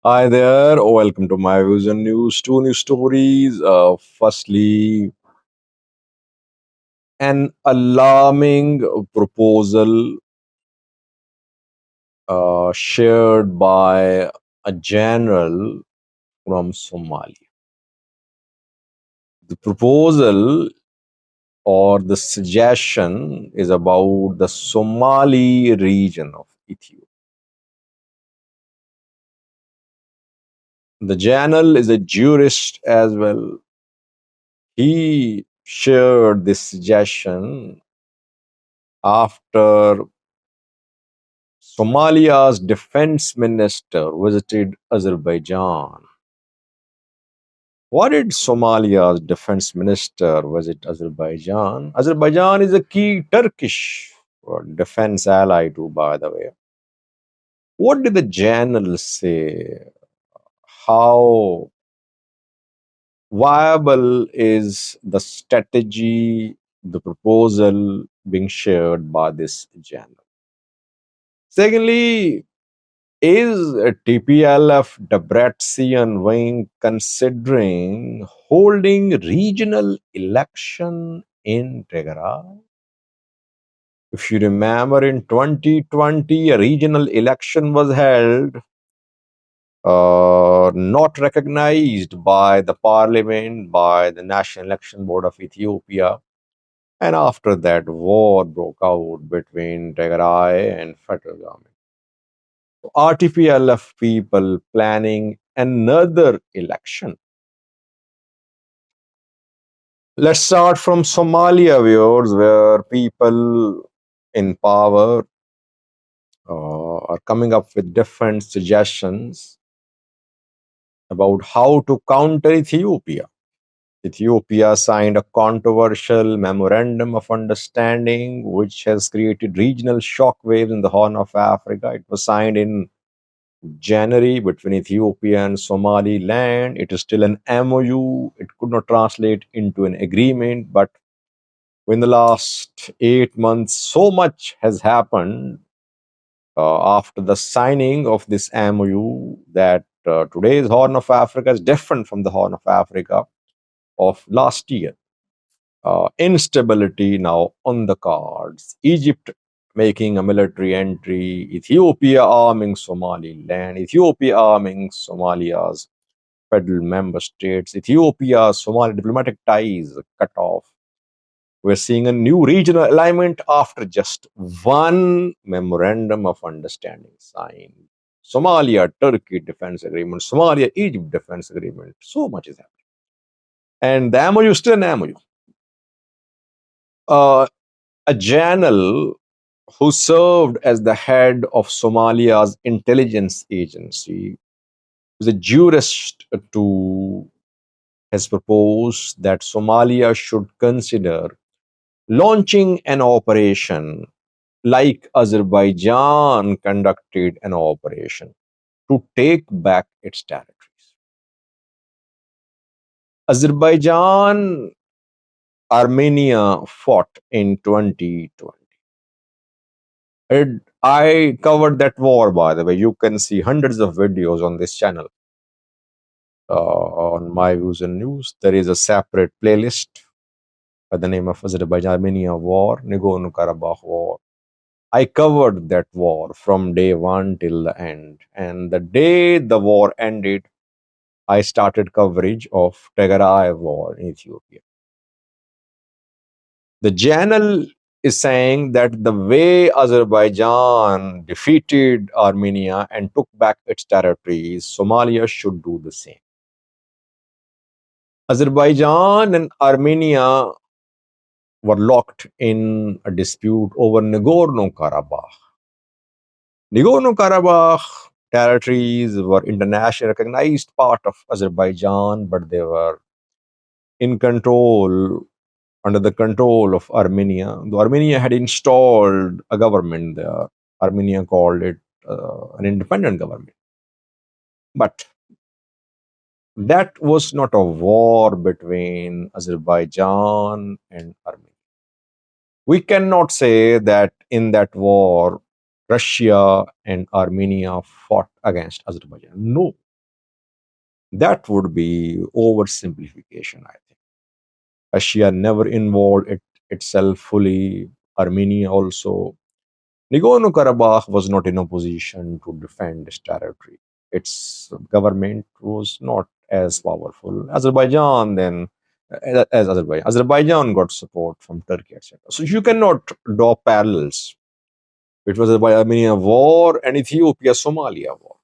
Hi there, welcome to my views and news. Two news stories. Firstly, an alarming proposal shared by a general from Somalia. The proposal or the suggestion is about the Somali region of Ethiopia. The general is a jurist as well. He shared this suggestion after Somalia's defense minister visited Azerbaijan. Why did Somalia's defense minister visit Azerbaijan? Azerbaijan is a key Turkish defense ally, too, by the way. What did the general say? How viable is the strategy, the proposal being shared by this general? Secondly, is a TPLF Debrecen wing considering holding regional election in Tigray? If you remember, in 2020, a regional election was held, not recognized by the parliament, by the National Election Board of Ethiopia. And after that, war broke out between Tigray and federal government. RTPLF people planning another election. Let's start from Somalia, viewers, where people in power are coming up with different suggestions about how to counter Ethiopia. Ethiopia signed a controversial memorandum of understanding which has created regional shockwaves in the Horn of Africa. It was signed in January between Ethiopia and Somaliland. It is still an MOU. It could not translate into an agreement, but in the last 8 months, so much has happened after the signing of this MOU that today's Horn of Africa is different from the Horn of Africa of last year. Instability now on the cards. Egypt making a military entry, Ethiopia arming Somaliland, Ethiopia arming Somalia's federal member states, Ethiopia, Somali diplomatic ties cut off. We're seeing a new regional alignment after just one memorandum of understanding signed. Somalia, Turkey defense agreement, Somalia, Egypt defense agreement. So much is happening. And the MOU is still an MOU. A general who served as the head of Somalia's intelligence agency, was a jurist to has proposed that Somalia should consider launching an operation like Azerbaijan conducted an operation to take back its territories. Azerbaijan, Armenia fought in 2020. I covered that war, by the way. You can see hundreds of videos on this channel on my views and news. There is a separate playlist by the name of Azerbaijan Armenia War, Nagorno Karabakh War. I covered that war from day one till the end. And the day the war ended, I started coverage of Tigray war in Ethiopia. The journal is saying that the way Azerbaijan defeated Armenia and took back its territories, Somalia should do the same. Azerbaijan and Armenia were locked in a dispute over Nagorno Karabakh. Nagorno Karabakh territories were internationally recognized part of Azerbaijan, but they were in control, under the control of Armenia. Though Armenia had installed a government there, Armenia called it an independent government. But that was not a war between Azerbaijan and Armenia. We cannot say that in that war, Russia and Armenia fought against Azerbaijan. No. That would be oversimplification, I think. Russia never involved itself fully. Armenia also. Nagorno-Karabakh was not in a position to defend its territory. Its government was not as powerful. Azerbaijan then, as Azerbaijan, Azerbaijan got support from Turkey, etc. So you cannot draw parallels. It was the Armenia war and Ethiopia Somalia war.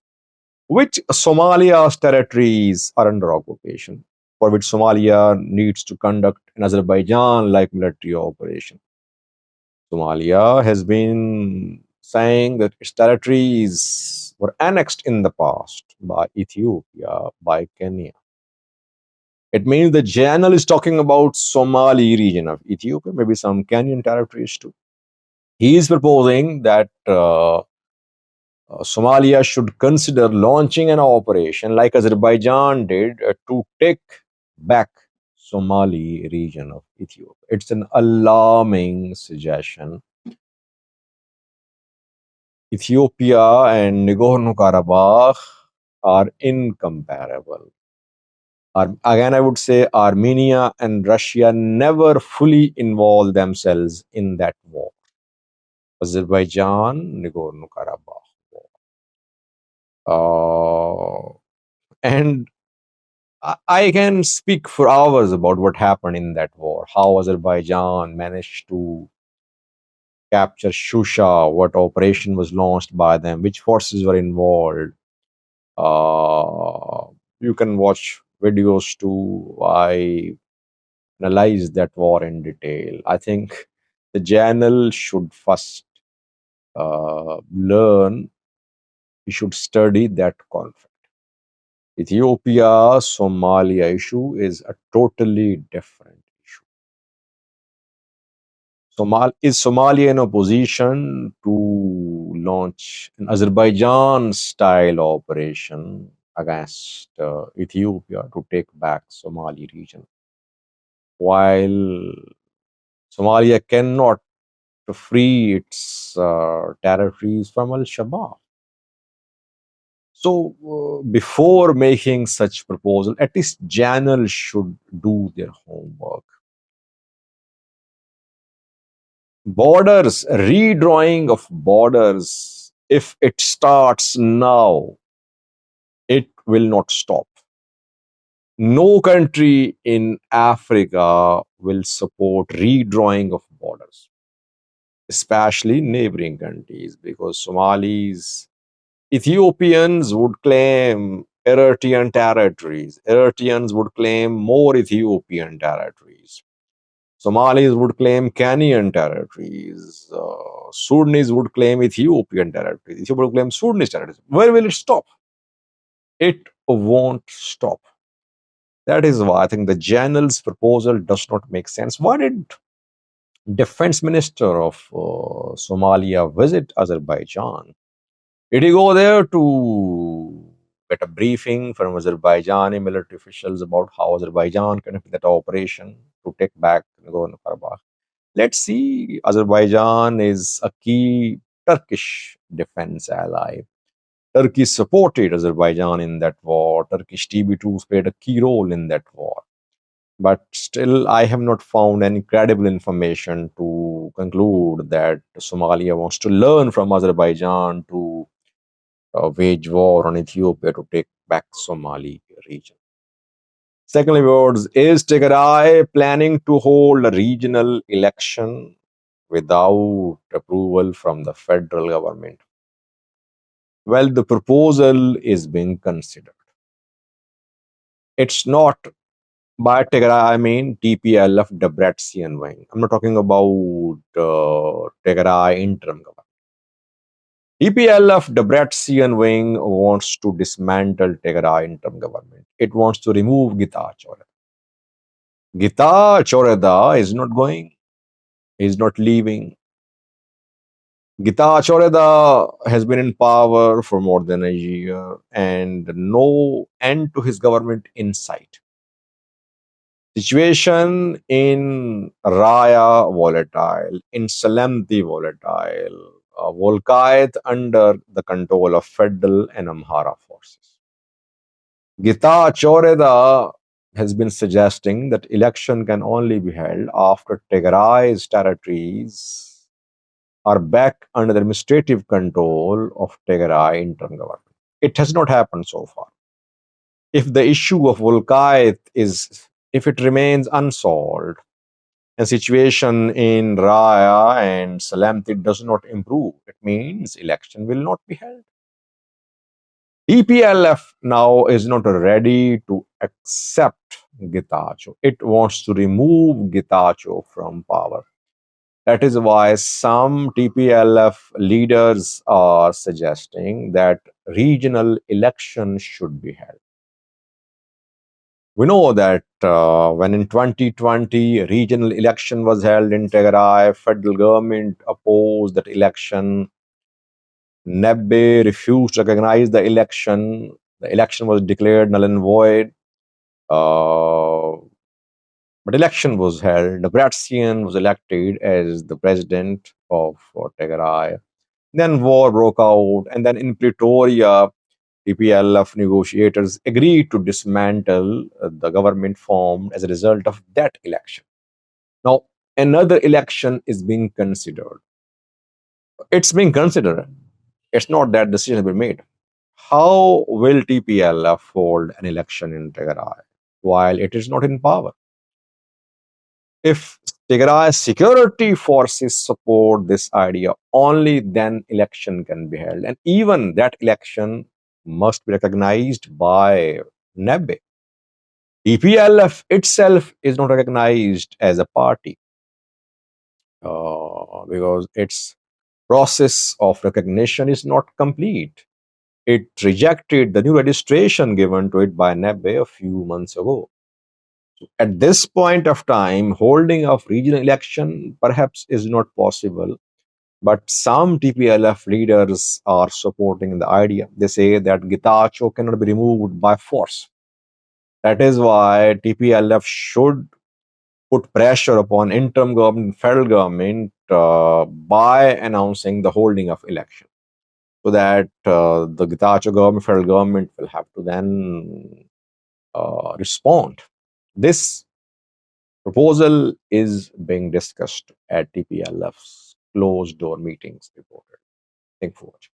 Which Somalia's territories are under occupation, for which Somalia needs to conduct an Azerbaijan-like military operation. Somalia has been saying that its territories were annexed in the past by Ethiopia, by Kenya. It means the journal is talking about Somali region of Ethiopia, maybe some Kenyan territories too. He is proposing that Somalia should consider launching an operation like Azerbaijan did to take back Somali region of Ethiopia. It's an alarming suggestion. Ethiopia and Nagorno-Karabakh are incomparable. Again, I would say Armenia and Russia never fully involved themselves in that war. Azerbaijan, Nagorno-Karabakh war. And I can speak for hours about what happened in that war, how Azerbaijan managed to capture Shusha, what operation was launched by them, which forces were involved. Uh, you can watch videos too. I analyzed that war in detail. I think the journal should first learn, he should study that conflict. Ethiopia Somalia issue is a totally different issue. Is Somalia in a position to launch an Azerbaijan style operation against Ethiopia to take back Somali region? While Somalia cannot free its territories from Al Shabaab. So, before making such proposal, at least channels should do their homework. Borders, redrawing of borders, if it starts now, it will not stop. No country in Africa will support redrawing of borders, especially neighboring countries, because Somalis, Ethiopians would claim Eritrean territories. Eritreans would claim more Ethiopian territories. Somalis would claim Kenyan territories. Sudanese would claim Ethiopian territories. Ethiopia would claim Sudanese territories. Where will it stop? It won't stop. That is why I think the general's proposal does not make sense. Why did defense minister of Somalia visit Azerbaijan? Did he go there to get a briefing from Azerbaijani military officials about how Azerbaijan conducted that operation to take back Nagorno-Karabakh? Let's see. Azerbaijan is a key Turkish defense ally. Turkey supported Azerbaijan in that war. Turkish TB2s played a key role in that war. But still, I have not found any credible information to conclude that Somalia wants to learn from Azerbaijan to wage war on Ethiopia to take back Somali region. Secondly, words, is Tigray planning to hold a regional election without approval from the federal government? Well, the proposal is being considered. It's not by Tigray, I mean TPLF Debrecen wing. I'm not talking about Tigray interim government. TPLF Debrecen wing wants to dismantle Tigray interim government. It wants to remove Gita Choreda. Gita Choreda is not going. He's not leaving. Gita Choreda has been in power for more than a year and no end to his government in sight. Situation in Raya volatile, in Salamti volatile, Volkayat under the control of federal and Amhara forces. Gita Choreda has been suggesting that election can only be held after Tigray's territories are back under the administrative control of Tigray interim government. It has not happened so far. If the issue of Volkait if it remains unsolved, and situation in Raya and Salamti does not improve, it means election will not be held. TPLF now is not ready to accept Getachew. It wants to remove Getachew from power. That is why some TPLF leaders are suggesting that regional elections should be held. We know that when in 2020 regional election was held in Tigray, federal government opposed that election. Nebbe refused to recognize the election. The election was declared null and void. Uh, but election was held. Debretsion was elected as the president of Tigray. Then war broke out, and then in Pretoria, TPLF negotiators agreed to dismantle the government formed as a result of that election. Now, another election is being considered. It's being considered. It's not that decision has been made. How will TPLF hold an election in Tigray while it is not in power? If Tigray security forces support this idea, only then election can be held. And even that election must be recognized by Nebbe. TPLF itself is not recognized as a party because its process of recognition is not complete. It rejected the new registration given to it by Nebbe a few months ago. At this point of time, holding of regional election perhaps is not possible, but some TPLF leaders are supporting the idea. They say that Getachew cannot be removed by force. That is why TPLF should put pressure upon interim government, federal government by announcing the holding of election, so that the Getachew government, federal government will have to then respond. This proposal is being discussed at TPLF's closed door meetings reported. Thank you for watching.